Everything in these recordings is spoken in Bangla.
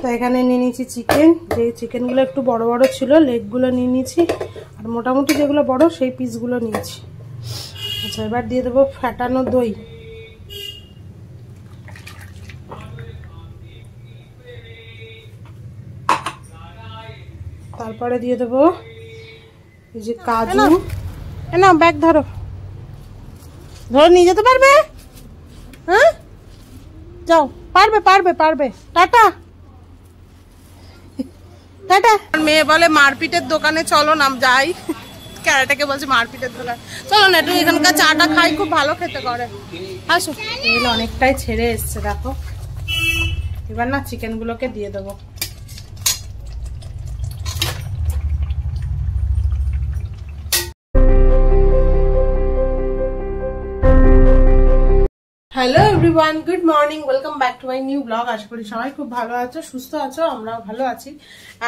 তো এখানে নিয়ে নিয়েছি চিকেন, যে চিকেনগুলো একটু বড় বড় ছিল লেগগুলো নিয়ে নিয়েছি, আর মোটামুটি যেগুলো বড় সেই পিসগুলো নিয়েছি। আচ্ছা, এবার দিয়ে দেবো ফ্যাটানো দই। তারপরে দিয়ে দেবো এই যে কাজু। না ব্যাগ ধরো, ধরো নিয়ে যেতে পারবে? হ্যাঁ যাও, পারবে পারবে পারবে। Tata tata. মেয়ে বলে মারপিটের দোকানে চলো না, যাই। ক্যারাটাকে বলছে মারপিটের দোকান, চলো না একটু এখানকার চাটা খাই, খুব ভালো খেতে করে। আসো। এগুলো অনেকটাই ছেড়ে এসছে দেখো। এবার না চিকেনগুলোকে দিয়ে দেবো। Hello everyone, good morning, welcome back to my new blog. আশা করি সবাই খুব ভালো আছো, সুস্থ আছো, আমরাও ভালো আছি।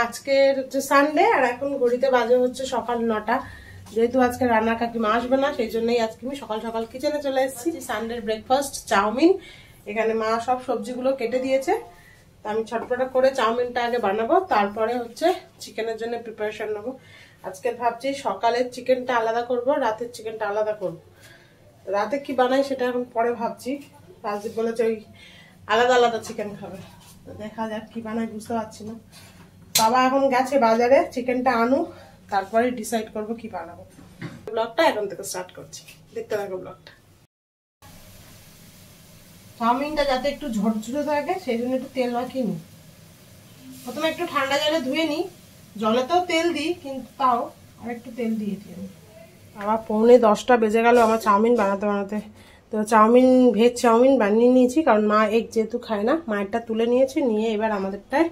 আজকের হচ্ছে সানডে, আর এখন ঘড়িতে বাজে হচ্ছে সকাল 9টা। যেহেতু আজকে রান্না কাকিমা আসবে না, সেই জন্যই আজকে আমি সকাল সকাল কিচেনে চলে এসেছি। সানডের ব্রেকফাস্ট চাউমিন। এখানে মা সব সবজিগুলো কেটে দিয়েছে, তো আমি ছটপটা করে চাউমিনটা আগে বানাবো, তারপরে হচ্ছে চিকেনের জন্য প্রিপারেশন নেবো। আজকে ভাবছি সকালের চিকেনটা আলাদা করব, রাতের চিকেনটা আলাদা করবো। রাতে কি বানাই সেটা এখন পরে ভাবছি। রাজদীপ বলেছে ওই আলাদা আলাদা চিকেন খাবে, তো দেখা যাক কি বানাই, বুঝতে পারছি না। বাবা এখন গেছে বাজারে, চিকেনটা আনুক, তারপরে ডিসাইড করবো কি বানাবো। ব্লগটা এখন থেকে স্টার্ট করছি, দেখতে থাকো ব্লগটা। চাউমিনটা যাতে একটু ঝরঝরে থাকে সেই জন্য একটু তেল মাখিয়ে নিই। প্রথমে একটু ঠান্ডা জলে ধুয়ে নিই, জলেতেও তেল দিই কিন্তু তাও আর একটু তেল দিয়ে দিই আমি। আবার 9:45 বেজে গেল আমার চাউমিন বানাতে বানাতে। তো চাউমিন, ভেজ চাউমিন বানিয়ে নিয়েছি, কারণ মা এগ যেহেতু খায় না, মায়েরটা তুলে নিয়েছি, নিয়ে এবার আমাদেরটায়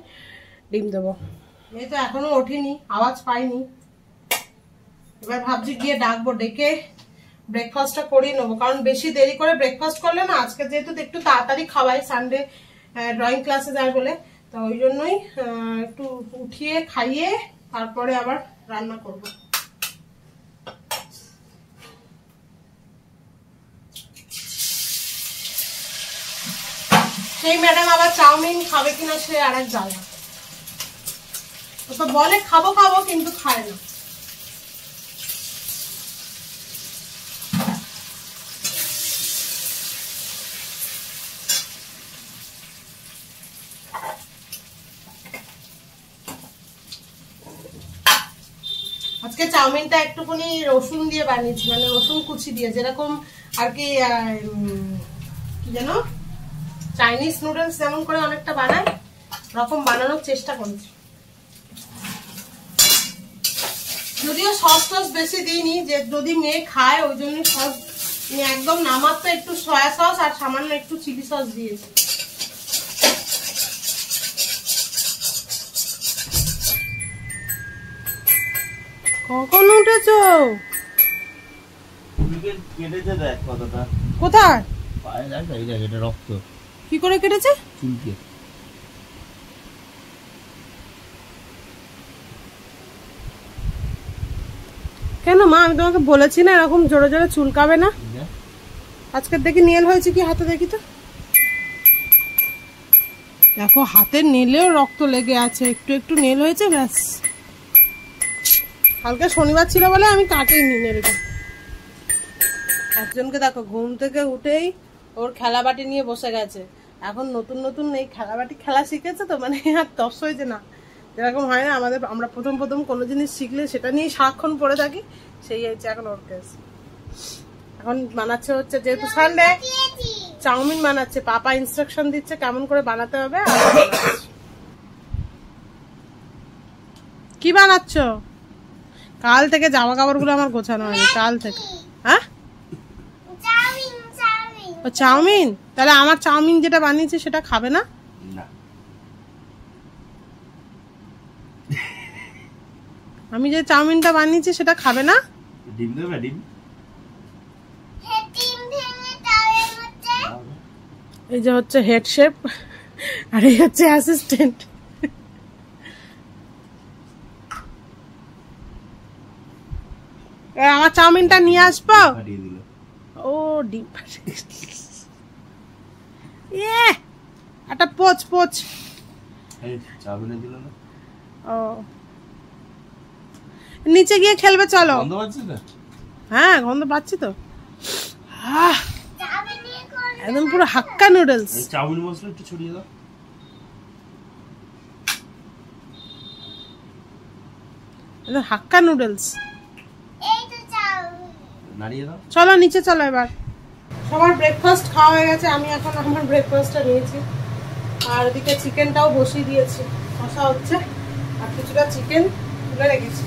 ডিম দেবো। এই তো এখনো ওঠেনি, আওয়াজ পাইনি। এবার ভাবছি গিয়ে ডাকবো, ডেকে ব্রেকফাস্টটা করিয়ে নেবো, কারণ বেশি দেরি করে ব্রেকফাস্ট করলে না, আজকে যেহেতু একটু তাড়াতাড়ি খাওয়াই, সানডে ড্রয়িং ক্লাসে যায় বলে, তো ওই জন্যই একটু উঠিয়ে খাইয়ে তারপরে আবার রান্না করবো। সেই ম্যাডাম আবার চাউমিন খাবে কিনা সে আর এক জ্বালা। ও তো বলে খাবো খাবো, কিন্তু খায় না। আজকে চাউমিনটা একটুখানি রসুন দিয়ে বানিয়েছি, মানে রসুন কুচি দিয়ে, যেরকম আর কি কি যেন চাইনিজ নুডলস যেমন করে অনেকটা বানায়, রকম বানানোর চেষ্টা করছি। যদিও সস টস বেশি দিইনি, যে যদি মেয়ে খায় ওই জন্য সস একদম নামাতে একটু সয়া সস আর সামান্য একটু চিলি সস দিয়েছি। কখন উঠেছো? কোথায়? রক্ত কি করে কেটেছে? চুলকে। কেন মা, আমি তোমাকে বলেছি না এরকম জোরে জোরে চুলকাবে না। আজকে দেখি নেল হয়েছে কি হাতে, দেখি তো। দেখো হাতের নেলেও রক্ত লেগে আছে, একটু একটু নেল হয়েছে ব্যাস। কালকে শনিবার ছিল বলে আমি কাটিনি নেলটা। একজনকে দেখো ঘুম থেকে উঠেই ওর খেলাবাটি নিয়ে বসে গেছে। এখন নতুন নতুন এই খেলাবাটি খেলা শিখেছে, তো মানে আর তস হয়েছে না, যেরকম হয় না আমাদের, আমরা প্রথম প্রথম কোনো জিনিস শিখলে সেটা নিয়ে সারাক্ষণ পড়ে থাকি, সেই হয়েছে এখন ওর কেস। এখন বানাচ্ছে হচ্ছে, যেহেতু সানডে, চাউমিন বানাচ্ছে, পাপা ইনস্ট্রাকশন দিচ্ছে কেমন করে বানাতে হবে। কি বানাচ্ছ? কাল থেকে জামা কাপড় গুলো আমার গোছানো হয়নি, কাল থেকে। হ্যাঁ ও চাউমিন, তাহলে আমার চাউমিন যেটা বানিয়েছে সেটা খাবে না? আমি যে চাউমিনটা বানিয়েছি সেটা খাবে না? ডিম দেবে? ডিম, এই যে হচ্ছে হেড শেফ আর এই হচ্ছে অ্যাসিস্ট্যান্ট। আমার চাউমিনটা নিয়ে আসবো। ও ডিম একটা পোচ পোচ। ও নিচে গিয়ে খেলবে, চলো। হ্যাঁ গন্ধ পাচ্ছি তো, একদম পুরো হাক্কা নুডলস। চাউমিন মশলা একটু ছড়িয়ে দাও। একদম হাক্কা নুডলস। চলো নিচে চলো এবার। সবার ব্রেকফাস্ট খাওয়া হয়ে গেছে, আমি এখন আমার ব্রেকফাস্টটা নিয়েছি। আর ওদিকে চিকেনটাও বসিয়ে দিয়েছি, কষা হচ্ছে। আর কিছুটা চিকেন তুলে রেখেছি,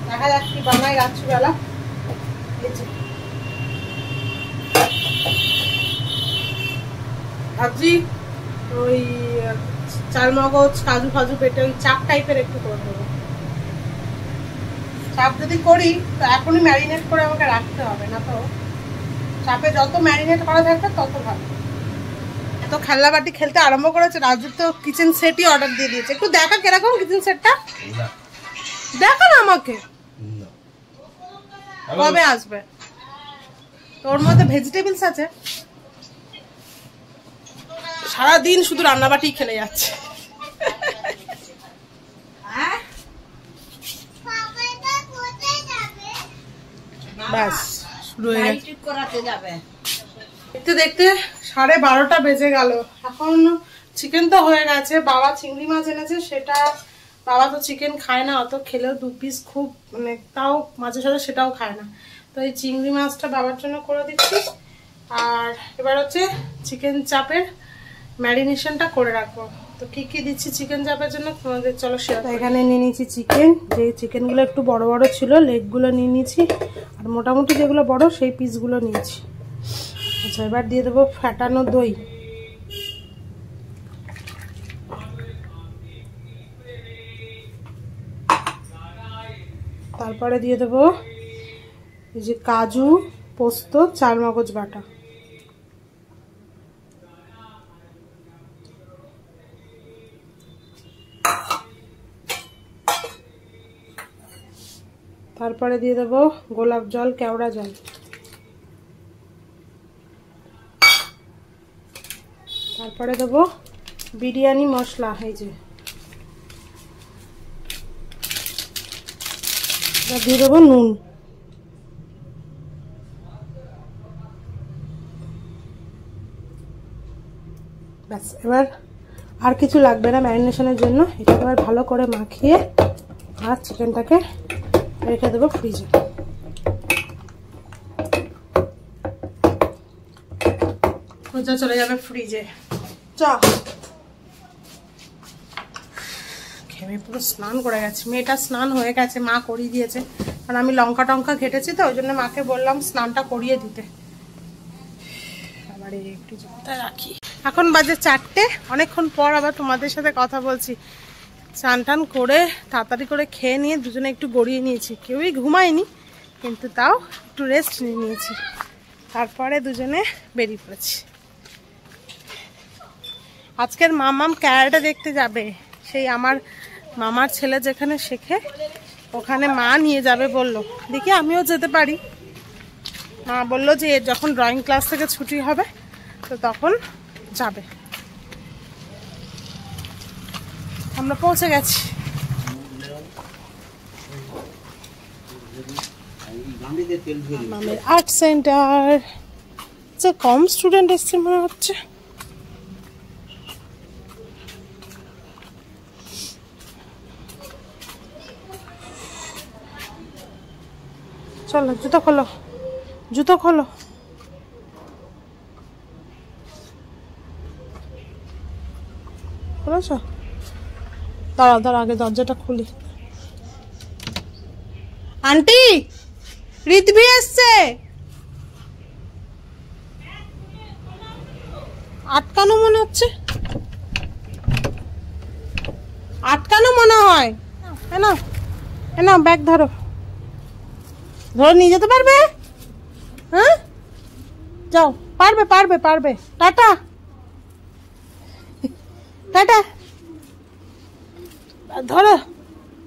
দেখা যাক কি বানাই রাত্রিবেলা। ভাবছি ওই চালমগজ কাজু ফাজু পেটে ওই চাপ টাইপের একটু করে দেবো। চাপ যদি করি তো এখনই ম্যারিনেট করে আমাকে রাখতে হবে, না তো চাপে যত ম্যারিনেট করা থাকবে তত ভালো। এত খেলনা বাটি খেলতে আরম্ভ করেছে। রাজু তো কিচেন সেটই অর্ডার দিয়ে দিয়েছে। একটু দেখা কিরকম কিচেন সেটটা, দেখা না আমাকে। কবে আসবে? তোর মধ্যে ভেজিটেবলস আছে, সারাদিন শুধু রান্নাবাটি খেলে যাচ্ছে। ব্যাস শুরু হয়ে গেছে। দেখতে দেখতে 12:30 বেজে গেল। এখন চিকেন তো হয়ে গেছে, বাবা চিংড়ি মাছ এনেছে, সেটা বাবা তো চিকেন খায় না, অত খেলেও 2 পিস খুব, মানে তাও মাঝে সাঝে সেটাও খায় না। তো এই চিংড়ি মাছটা বাবার জন্য করে দিচ্ছি। আর এবার হচ্ছে চিকেন চাপের ম্যারিনেশনটা করে রাখবো। তো কি কি দিচ্ছি চিকেন চাপের জন্য তোমাদের চলো শেয়ার। এখানে নিয়ে নিয়েছি চিকেন, যে চিকেনগুলো একটু বড় বড় ছিল লেগগুলো নিয়ে নিয়েছি, আর মোটামুটি যেগুলো বড় সেই পিসগুলো নিয়েছি। আচ্ছা এবার দিয়ে দেবো ফ্যাটানো দই। তারপরে দিয়ে দেবো এই যে কাজু পোস্ত চালমগজ বাটা। তারপরে দিয়ে দেবো গোলাপ জল কেওড়া জল। তারপরে দেবো বিরিয়ানি মশলা, এই যে দিয়ে দেবো নুন। ব্যাস এবার আর কিছু লাগবে না ম্যারিনেশনের জন্য। এটা এবার ভালো করে মাখিয়ে আর চিকেনটাকে রেখে দেবো ফ্রিজে। সোজা চলে যাবে ফ্রিজে। চা খেয়ে পুরো স্নান করে গেছে, মেয়েটা স্নান হয়ে গেছে, মা করিয়ে দিয়েছে। কারণ আমি লঙ্কা টঙ্কা ঘেটেছি তো, ওই জন্য মাকে বললাম স্নানটা করিয়ে দিতে। আবার একটু জলটা রাখি। এখন বাজে 4টে, অনেকক্ষণ পর আবার তোমাদের সাথে কথা বলছি। স্নান টান করে তাড়াতাড়ি করে খেয়ে নিয়ে দুজনে একটু গড়িয়ে নিয়েছি। কেউই ঘুমায়নি, কিন্তু তাও একটু রেস্ট নিয়ে নিয়েছি। তারপরে দুজনে বেরিয়ে পড়েছি। আজকের মামাম ক্যারাটে দেখতে যাবে, সেই আমার মামার ছেলে যেখানে শেখে ওখানে মা নিয়ে যাবে বললো। দেখি আমিও যেতে পারি। মা বললো যে যখন ড্রয়িং ক্লাস থেকে ছুটি হবে তো তখন যাবে। আমরা পৌঁছে গেছি। মামের আর্ট সেন্টার। কম স্টুডেন্ট এসছে মনে হচ্ছে। চলো জুতো খোলো, জুতো খোলো। খুলেছ? দাঁড়াও দাঁড়াও, আগে দরজাটা খুলি। আন্টি ঋতভি এসছে। আটকানো মনে হচ্ছে, আটকানো মনে হয়। না ব্যাগ ধরো, ধরে নিয়ে যেতে পারবে? হ্যাঁ যাও, পারবে পারবে পারবে। টাটা টাটা, ধরো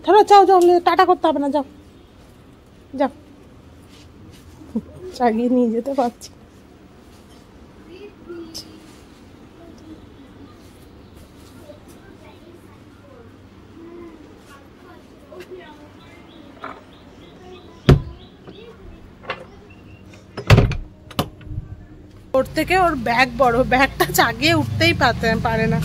ধরো, যাও যাও, টাটা করতে হবে না, যাও যাও। চাগিয়ে নিয়ে যেতে পারছি। ওর থেকে ওর ব্যাগ বড়, ব্যাগটা চাগিয়ে উঠতেই পারে না।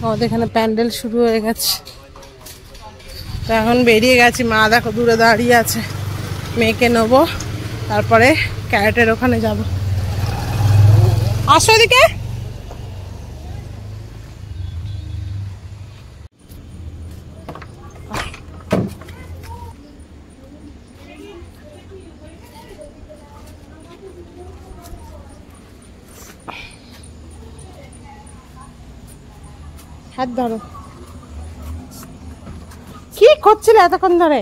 আমাদের এখানে প্যান্ডেল শুরু হয়ে গেছে, এখন বেরিয়ে গেছি। মা দেখো দূরে দাঁড়িয়ে আছে, মেয়েকে নেবো, তারপরে ক্যারেটের ওখানে যাব। আসো এদিকে। হাত ধরো। কি করছিলে এতক্ষণ ধরে?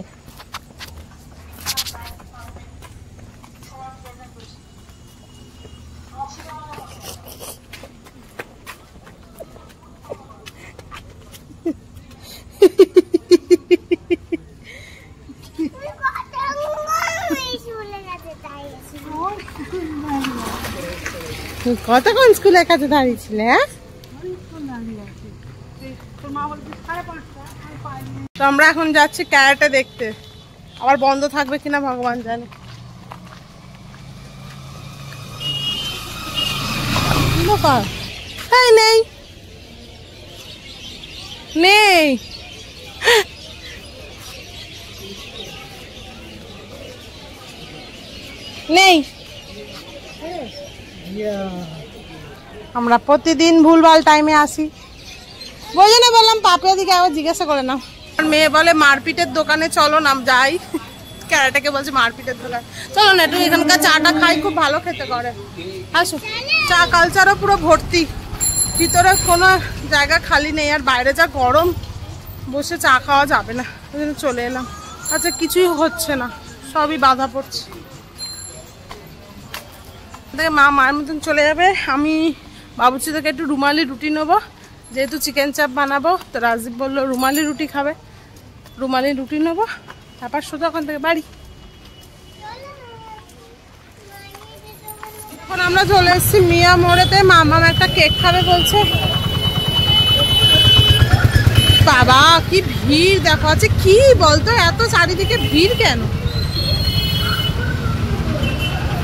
কতক্ষণ স্কুলের কাছে দাঁড়িয়েছিলে? হ্যাঁ, তো আমরা এখন যাচ্ছি ক্যারেটে দেখতে, আবার বন্ধ থাকবে কিনা ভগবান জানে। নেই নেই নেই। আমরা প্রতিদিন ভুলভাল টাইমে আসি, বুঝে না, বললাম পাপিয়া দিকে আবার জিজ্ঞাসা করে নাও। মেয়ে বলে মারপিটের দোকানে চলো, নাম যাই। ক্যারেটাকে বলছে মারপিটের দোকান, চলো না একটু এখানকার চাটা খাই, খুব ভালো খেতে করে। আসো, চা কালচারও পুরো ভর্তি, ভিতরে কোনো জায়গা খালি নেই, আর বাইরে যা গরম, বসে চা খাওয়া যাবে না, ওই জন্য চলে এলাম। আচ্ছা, কিছুই হচ্ছে না, সবই বাধা পড়ছে। মা মায়ের মতন চলে যাবে, আমি বাবুচি থেকে একটু রুমালি রুটি নেবো, যেহেতু চিকেন চাপ বানাবো। তো রাজদীপ বললো রুমালি রুটি খাবে, রুমালি রুটি নেবো, তারপর শুধু ওখান থেকে বাড়ি। এখন আমরা চলে এসেছি মিয়া মোড়েতে, মামা একটা কেক খাবে বলছে। বাবা কি ভিড় দেখো, আছে কি বলতো, এত চারিদিকে ভিড় কেন?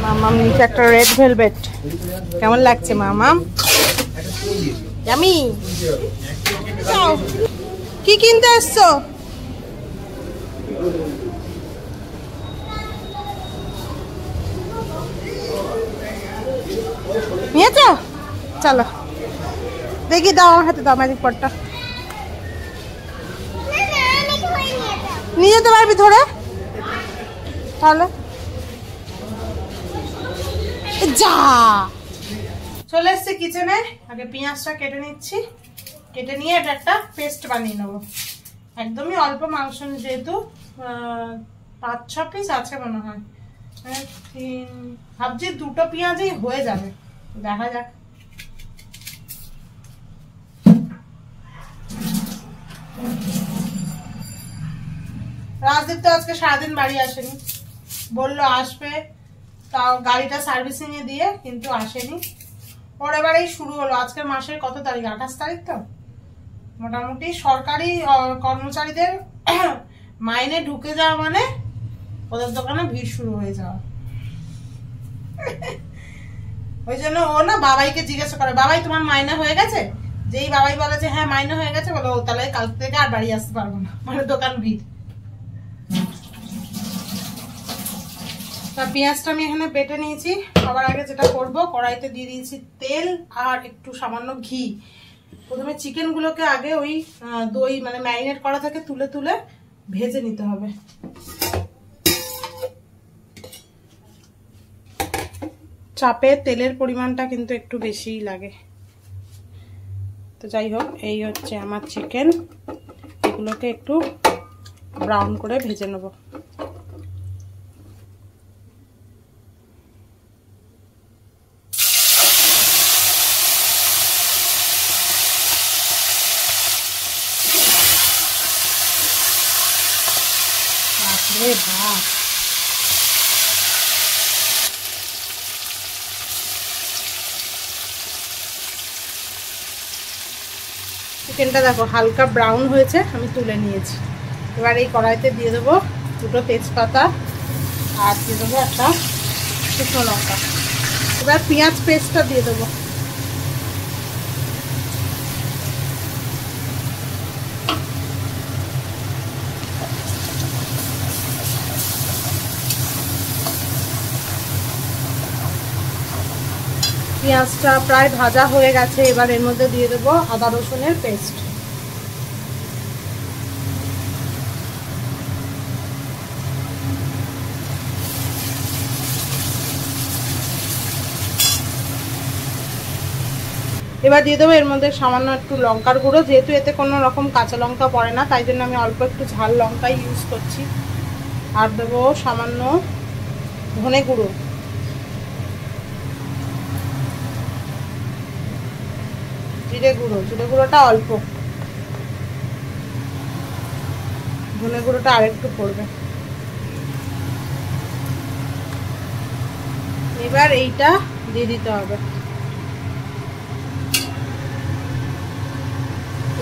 মামাম নিচে একটা রেড ভেলভেট, কেমন লাগছে মামাম? জামি কি কিনতে আসছো? নিয়েছো? চলো দেখি, দাও আমার হাতে, দাও ম্যাজিক পটটা। নিয়ে যেতে পারবি ধরে? তাহলে যা। চলে এসছি কিচেনে, আগে পেঁয়াজটা কেটে নিচ্ছি, কেটে নিয়ে এটা একটা পেস্ট বানিয়ে নেবো। একদমই অল্প মাংস, যেহেতু 5-6 পিস আছে মনে হয়, ভাবছি 2টো পেঁয়াজই হয়ে যাবে, দেখা যাক। রাজদীপ তো আজকে সারাদিন বাড়ি আসেনি, বললো আসবে, তাও গাড়িটা সার্ভিসিং এ দিয়ে, কিন্তু আসেনি। ওর এবারেই শুরু হলো, আজকের মাসের কত তারিখ? 28 তারিখ। তো মোটামুটি সরকারি কর্মচারীদের মাইনে ঢুকে যাওয়া মানে ওদের দোকানে ভিড় শুরু হয়ে যাওয়া। ওই জন্য ও না বাবাইকে জিজ্ঞাসা করে, বাবাই তোমার মাইনে হয়ে গেছে? যেই বাবাই বলে যে হ্যাঁ মাইনে হয়ে গেছে, বলো ও তাহলে কাল থেকে আর বাড়ি আসতে পারবো না, মানে দোকান ভিড়। পেঁয়াজটা আমি এখানে বেটে নিয়েছি। সবার আগে যেটা করব, কড়াইতে দিয়ে দিয়েছি তেল আর একটু সামান্য ঘি। প্রথমে চিকেনগুলোকে আগে ওই দই মানে ম্যারিনেট করা থেকে তুলে তুলে ভেজে নিতে হবে। চাপে তেলের পরিমাণটা কিন্তু একটু বেশিই লাগে। তো যাই হোক, এই হচ্ছে আমার চিকেন, এগুলোকে একটু ব্রাউন করে ভেজে নেব। বাপরে বাপ, চিকেনটা দেখো হালকা ব্রাউন হয়েছে, আমি তুলে নিয়েছি। এবার এই কড়াইতে দিয়ে দেবো 2টো তেজপাতা আর দিয়ে দেবো একটা শুকনো লঙ্কা। এবার পেঁয়াজ পেস্টটা দিয়ে দেবো। পেঁয়াজটা প্রায় ভাজা হয়ে গেছে, এবার এর মধ্যে দিয়ে দেবো আদা রসুনের পেস্ট। এবার দিয়ে দেবো এর মধ্যে সামান্য একটু লঙ্কার গুঁড়ো, যেহেতু এতে কোনো রকম কাঁচা লঙ্কা পড়ে না তাই জন্য আমি অল্প একটু ঝাল লঙ্কাই ইউজ করছি। আর দেবো সামান্য ধনে গুঁড়ো, জিরে গুঁড়ো, জিরে গুঁড়োটা অল্প, ধনে গুঁড়োটা আরেকটু পড়বে। এবার এইটা দিয়ে দিতে হবে।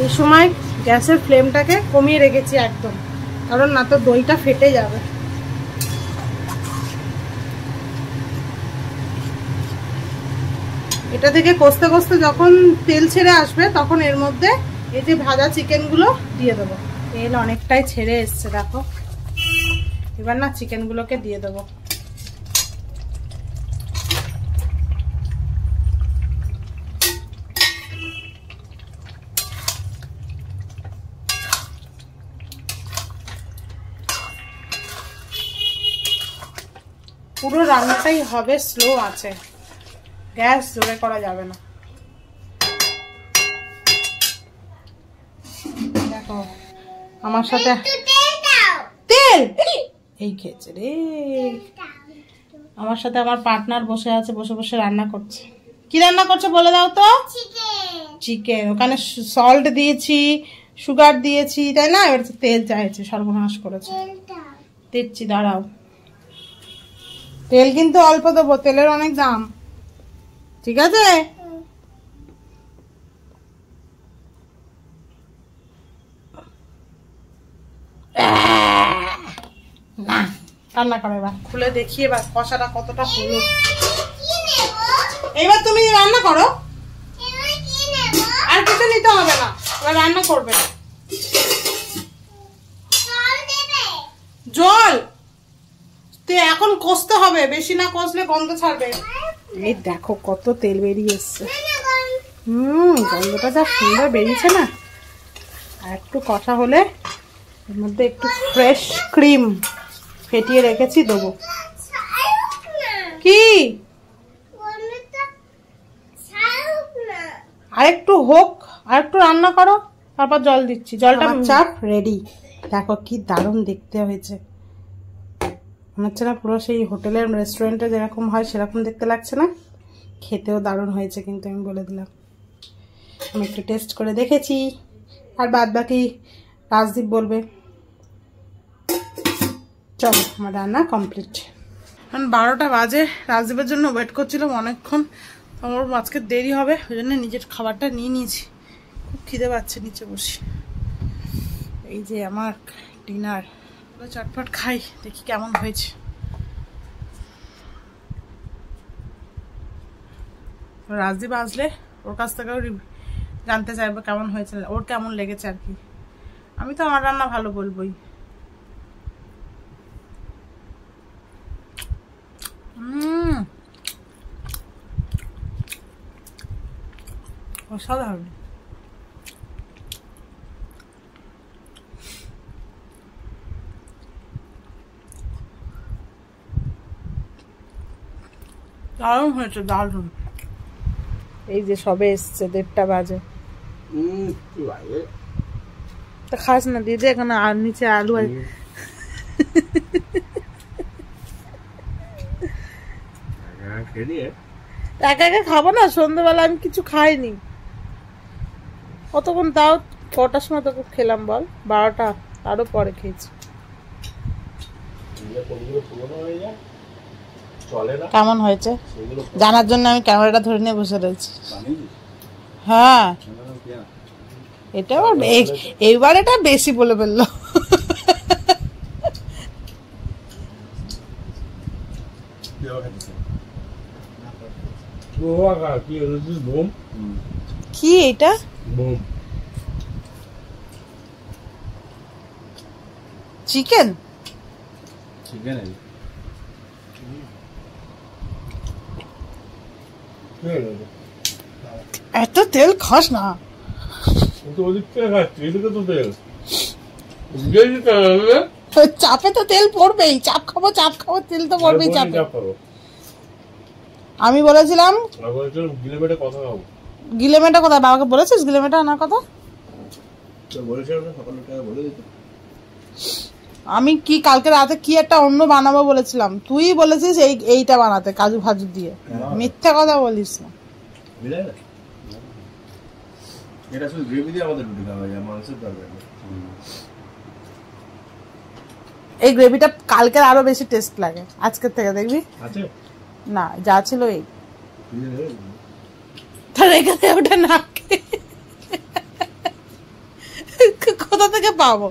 এই সময় গ্যাসের ফ্লেমটাকে কমিয়ে রেখেছি একদম, কারণ না তো দইটা ফেটে যাবে। এটা থেকে কষতে কষতে যখন তেল ছেড়ে আসবে তখন এর মধ্যে এই যে ভাজা চিকেনগুলো দিয়ে দেবো। তেল অনেকটাই ছেড়ে এসছে দেখো। এবার না চিকেনগুলোকে দিয়ে দেবো। পুরো রান্নাটাই হবে স্লো আছে, গ্যাস জোরে করা যাবে না। দেখো আমার সাথে তেল এই খেয়েছে রে, আমার সাথে আমার পার্টনার বসে আছে, বসে বসে রান্না করছে। কি রান্না করছে বলে দাও তো? চিকেন। ওখানে সল্ট দিয়েছি, সুগার দিয়েছি, তাই না? এবার তেল চাইছে, সর্বনাশ করেছে। দিচ্ছি, দাঁড়াও। তেল কিন্তু অল্প দেবো, তেলের অনেক দাম, ঠিক আছে? না রান্না করে এবার খুলে দেখি এবার কষাটা কতটা হলো। এবার তুমি রান্না করো, আর কিছু নিতে হবে না, এবার রান্না করবে। জল এখন কষতে হবে, বেশি না কষলে গন্ধ ছাড়বে। এই দেখো কত তেল বেরিয়ে এসছে। গন্ধটা যা সুন্দর বেরিয়েছে না। আর একটু কষা হলে এর মধ্যে একটু ফ্রেশ ক্রিম ফেটিয়ে রেখেছি দেবো। কি আরেকটু হোক, আরেকটু রান্না করো, তারপর জল দিচ্ছি। জলটা চাপ রেডি। দেখো কি দারুণ দেখতে হয়েছে, মনে হচ্ছে না পুরো সেই হোটেলের রেস্টুরেন্টে যেরকম হয় সেরকম দেখতে লাগছে না? খেতেও দারুণ হয়েছে কিন্তু, আমি বলে দিলাম। আমি একটু টেস্ট করে দেখেছি, আর বাদ বাকি রাজদীপ বলবে। চলো আমার রান্না কমপ্লিট। এখন 12টা বাজে, রাজদীপের জন্য ওয়েট করছিলাম অনেকক্ষণ। আমার আজকে দেরি হবে, ওই জন্য নিজের খাবারটা নিয়ে নিয়েছি। খুব খিদে পাচ্ছে, নিচে বসি। এই যে আমার ডিনার, চটপট খাই, দেখি কেমন হয়েছে। রাজদীপ আসলে ওর কাছ থেকেও জানতে চাইবো কেমন হয়েছে, ওর কেমন লেগেছে আর কি। আমি তো আমার রান্না ভালো বলবোই। অসাধারণ। দারুণ হয়েছে, দারুণ। এই যে সবে এসছে, 1:30 বাজে। তা খাস না, দিয়ে দে এখানে, আর নিচে আলু আছে। একা একা খাবো না, সন্ধ্যেবেলা আমি কিছু খাইনি কতক্ষণ, তাও কটার সময় তোকে খেলাম বল? 12টা, আরো পরে খেয়েছি। কেমন হয়েছে জানার জন্য আমি ক্যামেরাটা ধরে নিয়ে বসে রয়েছি। হ্যাঁ এটা এইবার এটা বেশি বলে ফেললো। কি এটা? চিকেন? এত তেল খাস না। চাপে তো তেল পড়বেই, চাপ খাবো তেল তো পড়বেই চাপে। আমি বলেছিলাম গিলেমেটা কোথায়, বাবাকে বলেছিস গিলেমেটা আনার কথা? আমি কি কালকে রাতে কি একটা অন্য বানাবো বলেছিলাম, তুই বলেছিস এইটা বানাতে কাজু ভাজু দিয়ে। মিথ্যা কথা বলিস না। এই গ্রেভিটা কালকের আরো বেশি টেস্ট লাগে আজকের থেকে, দেখবি? না, যা ছিল এই ওটা না কোথা থেকে পাবো?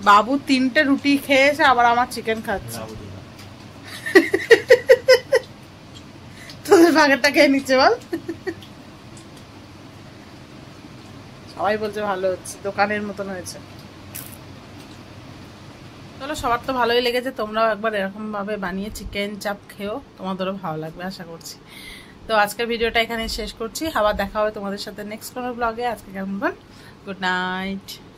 বাবু 3টে রুটি খেয়েছে, আবার আমার চিকেন খাচ্ছে। তোদের ভাগেরটা খেয়ে নিচ্ছে বল। সবাই বলছে ভালো হচ্ছে, দোকানের মতন হয়েছে। চলো, সবার তো ভালোই লেগেছে। তোমরাও একবার এরকম ভাবে বানিয়ে চিকেন চাপ খেও, তোমাদেরও ভালো লাগবে আশা করছি। তো আজকের ভিডিওটা এখানে শেষ করছি, আবার দেখা হবে তোমাদের সাথে নেক্সট কোনো ব্লগে। আজকে কেমন, গুড নাইট।